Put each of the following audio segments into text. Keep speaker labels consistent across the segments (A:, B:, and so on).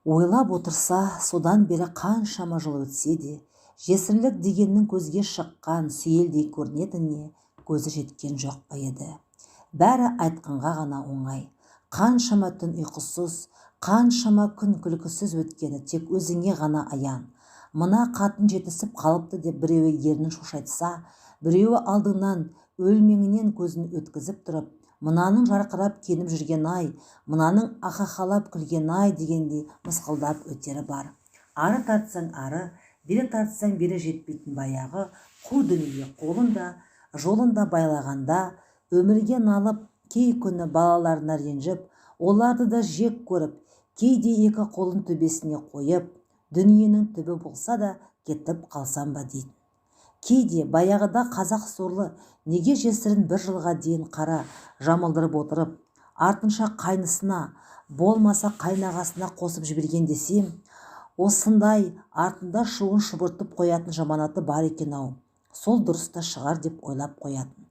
A: Ойлап отырса, содан бері қаншама жыл өтсе де, жесірлік дегеннің көзге шыққан сүйелдей көрінетініне көзі жеткен жоқ па еді. Бәрі айтқанға ғана оңай. Қаншама түн ұйқысыз, қаншама күн күлкісіз өткені тек өзіңе ғана аян. Мына қатын жетісіп қалыпты деп біреуі ернін шошайтса, біреуі алдыңнан өлмеңінен көзін өткізіп тұрып, мынаның жарқырап кеніп жүрген ай, мынаның ахахалап күлген ай дегендей мысқылдап өтері бар. Ары тартсаң ары, бері тартсаң бері жетпейтін баяғы қу дүние қолында, жолында байлағанда, өмірге налып, кей күні балаларына ренжіп, оларды да жек көріп, кейде екі қолын төбесіне қойып, дүниенің түбі болса да кетіп қалсам ба дейтін. Кейде баяғыда қазақ сорлы неге жесірін бір жылға дейін қара жамылдырып отырып, артынша қайнысына, болмаса қайнағасына қосып жіберген десем, осындай артында шуын шұбыртып қоятын жаманаты бар екен-ау, сол дұрыста шығар деп ойлап қоятын.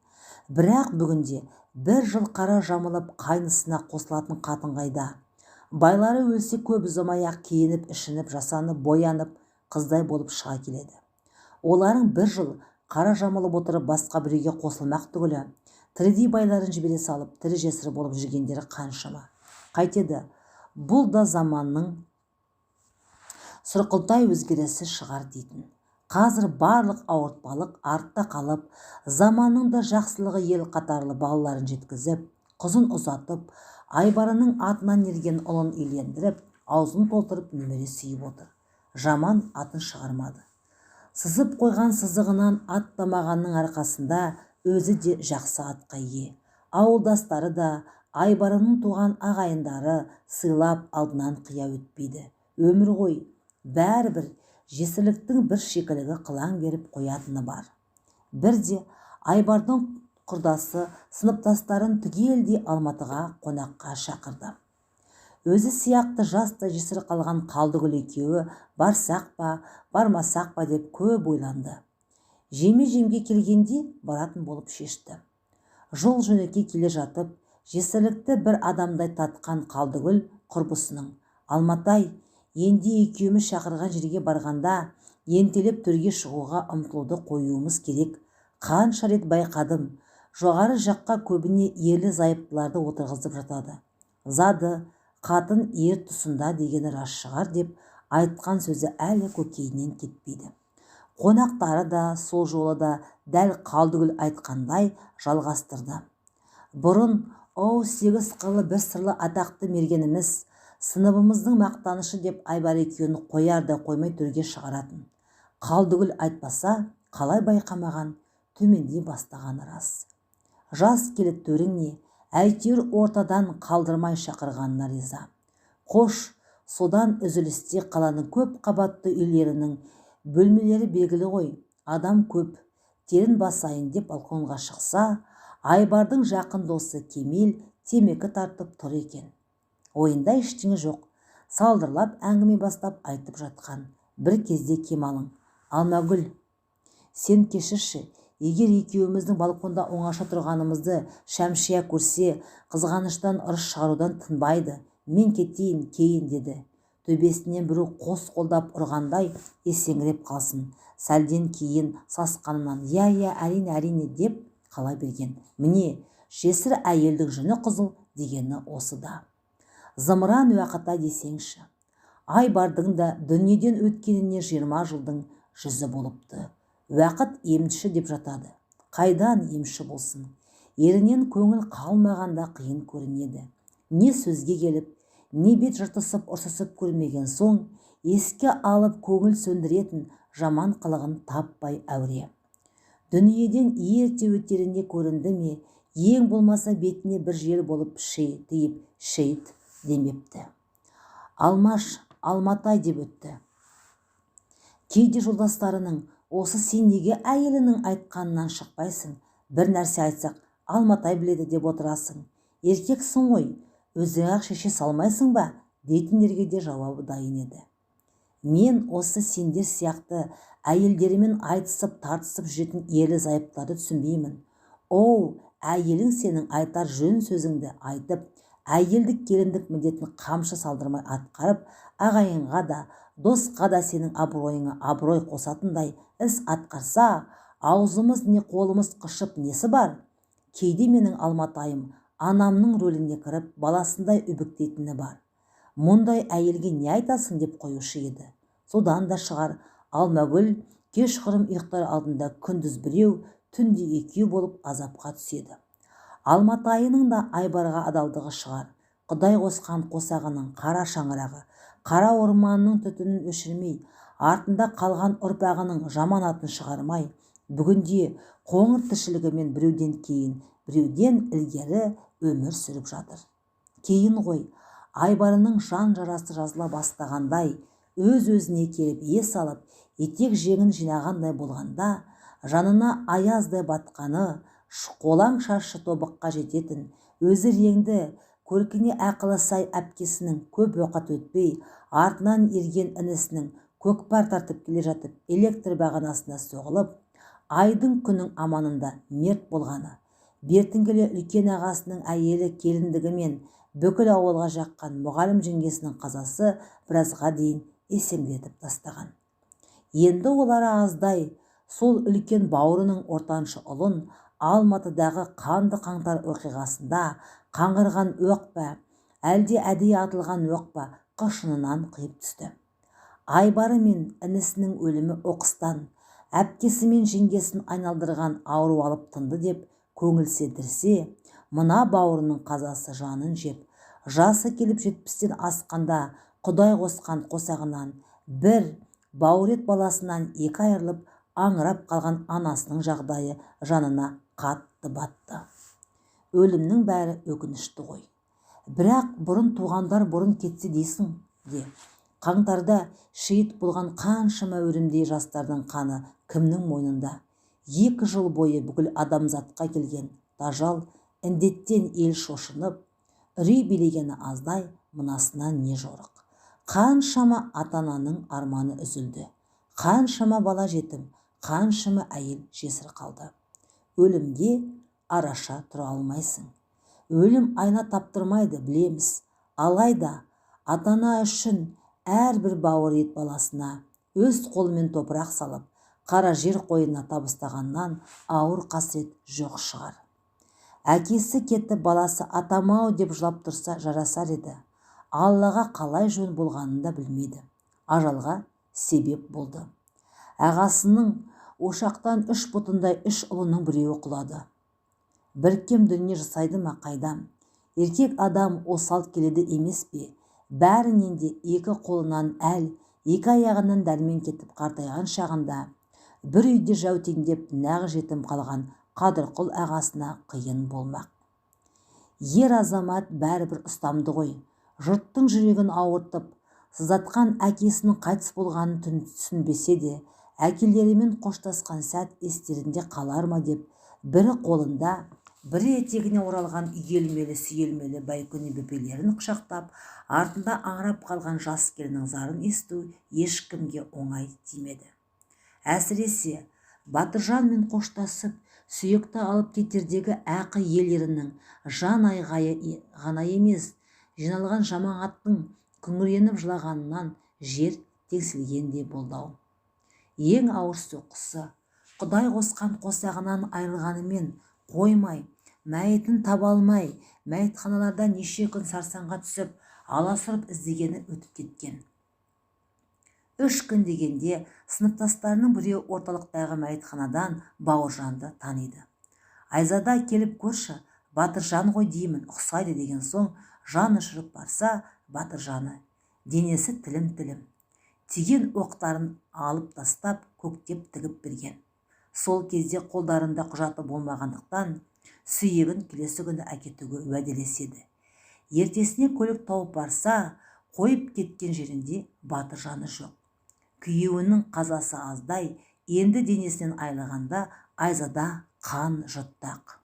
A: Бірақ бүгінде бір жыл қара жамылып қайнысына қосылатын қатын қайда? Байлары өлсе көп ұзамай-ақ киініп, ішініп, жасанып, боянып, қыздай болып шыға келеді. Оларың бір жыл қара жамылып отырып басқа біреуге қосылмақ түгілі, тірідей байларын жібере салып, тірі жесір болып жүргендері қаншама. Қайтеді, бұл да заманның сұрқылтай өзгерісі шығар дейтін. Қазір барлық ауыртпалық артта қалып, заманның да жақсылығы ел қатарлы балаларын жеткізіп, қызын ұзатып, Айбарының атынан ерген ұлын үйлендіріп, аузын толтырып немере сүйіп отыр. Жаман атын шығармады. Сызып қойған сызығынан аттамағанның арқасында өзі де жақсы атқа ие. Ауылдастары да, Айбарының туған ағайындары сыйлап алдынан қия өтпейді. Өмір ғой, бәрібір жесірліктің бір шикілігі қылаң беріп қоятыны бар. Бірде Айбардың құрдасы сыныптастарын түгелдей Алматыға қонаққа шақырды. Өзі сияқты жаста жесір қалған Қалдыгүл екеуі барсақ па, бармасақ па деп көп ойланды. Жеме-жемге келгенде баратын болып шешті. Жол жөнекей келе жатып, жесірлікті бір адамдай татқан Қалдыгүл құрбысының: Алматай, енді екеуміз шақырған жерге барғанда ентелеп төрге шығуға ұмтылуды қоюымыз керек. Қанша рет байқадым, жоғары жаққа көбіне ерлі зайыптыларды отырғызып жатады. Зады қатын ер тұсында дегені рас шығар деп айтқан сөзі әлі көкейінен кетпейді. Қонақтары да сол жолы да дәл Қалдыгүл айтқандай жалғастырды. Бұрын сегіз қырлы бір сырлы атақты мергеніміз, сыныбымыздың мақтанышы деп Айбар екеуін қояр да қоймай төрге шығаратын. Қалдыгүл айтпаса, қалай байқамаған, төмендей бастағаны рас. Жас келіп төрің не, әйтеуір ортадан қалдырмай шақырғанына риза. Қош, содан үзілісте қаланың көп қабатты үйлерінің бөлмелері белгілі ғой, адам көп, терін басайын деп балконға шықса, Айбардың жақын досы Кемел темекі тартып тұр екен. Ойында ештеңе жоқ, салдырлап әңгіме бастап айтып жатқан. Бір кезде Кемалың: Алмагүл, сен кешірші, егер екеуіміздің балконда оңаша тұрғанымызды Шәмшия көрсе, қызғаныштан ұрыс шығарудан тынбайды. Мен кетейін кейін деді. Төбесінен біреу қос қолдап ұрғандай есеңгіреп қалсын. Сәлден кейін сасқанынан я, әрине деп қала берген. Міне, жесір әйелдің жүні қызыл дегені осы да. Зымыран уақыта десеңші. Айбардың да дүниеден өткеніне 20 жылдың жүзі болыпты. Уақыт емші деп жатады. Қайдан емші болсын? Ерінен көңіл қалмағанда қиын көрінеді. Не сөзге келіп, не бет жыртысып ұрсысып көрмеген соң, еске алып көңіл сөндіретін жаман қылығын таппай әуре. Дүниеден ерте өтерінде көрінді ме, ең болмаса бетіне бір жел болып тиіп шейт демепті. Алмаш, Алматай деп өтті. Кейде жолдастарының: осы сен неге әйелінің айтқанынан шықпайсың? Бір нәрсе айтсақ, Алматай біледі деп отырасың. Еркексің ғой, өзің-ақ шеше салмайсың ба? Дейтіндерге де жауабы дайын еді. Мен осы сендер сияқты әйелдерімен айтысып тартысып жүретін ерлі зайыптарды түсінбеймін. Әйелің сенің айтар жөн сөзіңді айтып, әйелдік келіндік міндетін қамшы салдырмай атқарып, ағайынға да, досқа да сенің абыройыңа абырой қосатындай іс атқарса, аузымыз не қолымыз қышып несі бар? Кейде менің Алматайым анамның рөліне кіріп, баласындай үбіктейтіні бар. Мұндай әйелге не айтасың деп қоюшы еді. Содан да шығар, Алмагүл кешқұрым ұйықтар алдында күндіз біреу, түнде екеу болып азапқа түседі. Алматайының да Айбарға адалдығы шығар. Құдай қосқан қосағының қара шаңырағы, қара орманның түтінін өшірмей, артында қалған ұрпағының жаман атын шығармай, бүгінде қоңыр тіршілігімен біреуден кейін, біреуден ілгері өмір сүріп жатыр. Кейін ғой, Айбарының жан жарасы жазыла бастағандай, өз-өзіне келіп ес алып, етек жеңін жинағандай болғанда, жанына аяздай батқаны, қолаң шашы тобыққа жететін, өзі реңді, көркіне ақылы сай әпкесінің көп уақыт өтпей, артынан ерген інісінің көкпар тартып келе жатып, электр бағанасына соғылып, айдың күннің аманында мерт болғаны, бертін келе үлкен ағасының әйелі келіндігімен бүкіл ауылға жаққан мұғалім жеңгесінің қазасы біразға дейін есеңдетіп тастаған. Енді олары аздай сол үлкен бауырының ортаншы ұлын Алматыдағы қанды қаңтар оқиғасында қаңғырған оқ па, әлде әдейі атылған оқ па қыршынынан қиып түсті. Айбары мен інісінің өлімі оқыстан, әпкесі мен жеңгесін айналдырған ауру алып тынды деп көңіл сендірсе, мына бауырының қазасы жанын жеп, жасы келіп 70-тен асқанда Құдай қосқан қосағынан бір, бауырет баласынан екі айырылып аңырап қалған анасының жағдайы жанына қатты батты. Өлімнің бәрі өкінішті ғой. Бірақ бұрын туғандар бұрын кетсе дейсің де. Қаңтарда шейіт болған қаншама өрімдей жастардың қаны кімнің мойнында? 2 жыл бойы бүкіл адамзатқа келген тажал індеттен ел шошынып, үрей билегені аздай, мынасынан не жорық. Қаншама ата-ананың арманы үзілді. Қаншама бала жетім, қаншама әйел жесір қалды. Өлімге араша тұра алмайсың. Өлім айна таптырмайды, білеміз. Алайда ата-ана үшін әрбір бауыр ет баласына өз қолымен топырақ салып, қара жер қойнына табыстағаннан ауыр қасірет жоқ шығар. Әкесі кетіп, баласы атам-ау деп жылап тұрса жарасар еді. Аллаға қалай жөн болғанын да білмейді. Ажалға себеп болды. Ағасының ошақтан 3 бұтындай 3 ұлының біреуі құлады. Біркем дүние жасайды ма қайдам? Еркек адам осал келеді емес пе? Бәрінен де 2 қолынан әл, 2 аяғынан дәрмен кетіп қартайған шағында, бір үйде жәутеңдеп нағыз жетім қалған Қадырқұл ағасына қиын болмақ. Ер азамат бәрібір ұстамды ғой. Жұрттың жүрегін ауыртып, сыздатқан әкесінің қайтыс болғанын түсінбесе де, әкелерімен қоштасқан сәт естерінде қалар ма деп, бірі қолында, бірі етегіне оралған үйелмелі-сүйелмелі Байкөне бөпелерін құшақтап, артында аңырап қалған жас келіннің зарын есту ешкімге оңай тимеді. Әсіресе Батыржанмен қоштасып, сүйекті алып кетердегі ақы ел ерінің жан айғайы ғана емес, жиналған жамағаттың күңіреніп жылағанынан жер теңселгендей болды. Ең ауыр соққысы, Құдай қосқан қосағынан айырылғанымен қоймай, мәйітін таба алмай, мәйітханаларда неше күн сарсаңға түсіп, аласұрып іздегені өтіп кеткен. 3 күн дегенде сыныптастарының біреу орталықтағы мәйітханадан Бауыржанды таниды. Айзада келіп көрші, Батыржан ғой деймін, ұқсайды деген соң, жан ұшырып барса, Батыржаны, денесі тілім-тілім, тиген оқтарын алып тастап, көктеп тігіп берген. Сол кезде қолдарында құжаты болмағандықтан, сүйегін келесі күні әкетуге уәделеседі. Ертесіне көлік тауып барса, қойып кеткен жерінде Батыржаны жоқ. Күйеуінің қазасы аздай, енді денесінен айылғанда Айзада қан жұттақ.